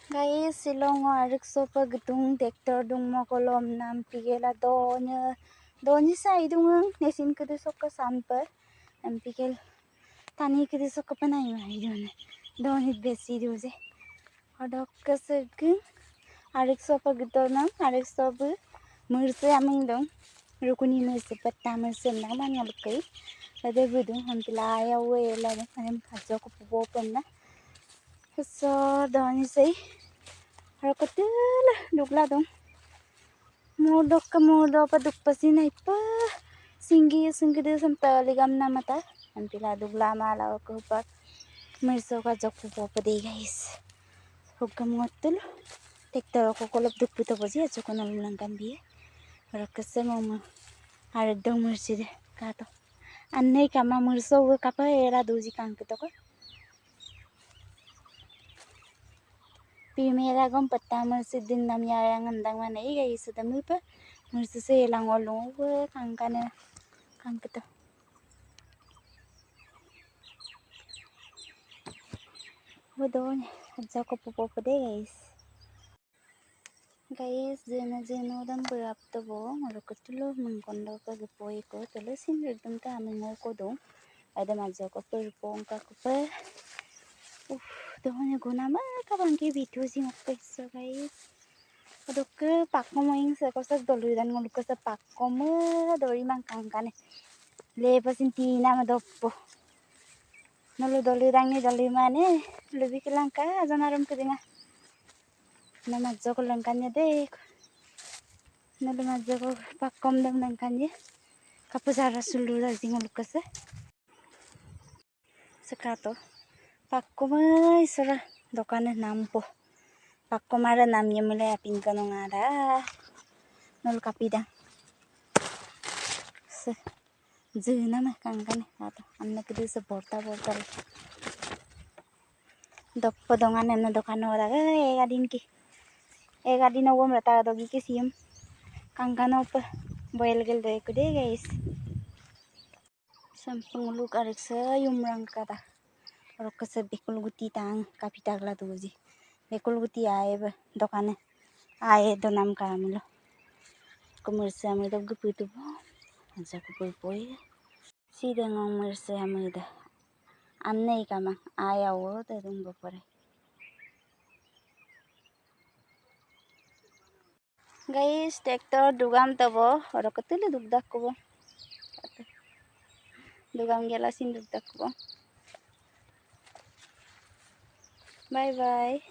Guys, silong arik sopa gedung tektor dung mo kolom nam pigela donya sai dung nesin kudu soka sampa nam pigel tani kudu soka panai mai dun donit besi duze odok kesegeng arik sopa gedung nam arik sopa murse aming dong rukuni murse patta murse nam man ngalukai ade budung hampila ya we la nam kajo ko popo panna so donya sai Harakatul dugla dong. Mudok ke mudo paduk pasina ipa. Singgi de sampai ligam namata. Ampila dugla mala ko pa. Merso ka jok po pade guys. Hugam ngotul. Tektor ko kolop duk puto bosi ajo ko nalulang kambi. Harakase mo harak dong mersi de kato. Annai kama merso kapa era doji kang kito ko. Primera gom patta mersi din nam yang andang mana guys sudah mupa. Mersi se lang olong kangkana kang kita. Bodon aja ko popo deh guys. Guys jena dan berap to bo ngalo ketulo mengkondo ka gepoi ko telusin redem ta amengo ko dong. Ada maja ko perpong ka ko pa. Dohnya guna ma ka bangki video sing so guys. Odok ke pakko moing se ko sak dolu dan ngulu ko sa pakko me dori mang kangkane. Lepasin tina ma doppo. Nolo dolu rangi dolu mane lebih ke langka janaram ke denga. Nama joko langkanya deh. Nolo majoko pakkom dang langkanya. Kapusara sulu lagi ngulu ko sa. Sekato. Pakkom ay sura dokane nampo. Pakkom ada namnya mulai apin kanong ada. Nolo kapidang. Zuna mah kangkane ato anak itu seporta doppo dongan na dokano raga gadin awam rata dogi ke siam kangkano pa boil gel do ekude guys sampung luk arik sa yumrang kata rok sa bekul guti tang kapita gla doji bekul guti ae ba dokane ae donam kamilo komersa mi dog guputu bo aja kupoi sidang mersa amida annei kama aya wo terung bopore guys tektor dugam tabo oro ketule dugdak ko dugam gelasin dugdak ko bye bye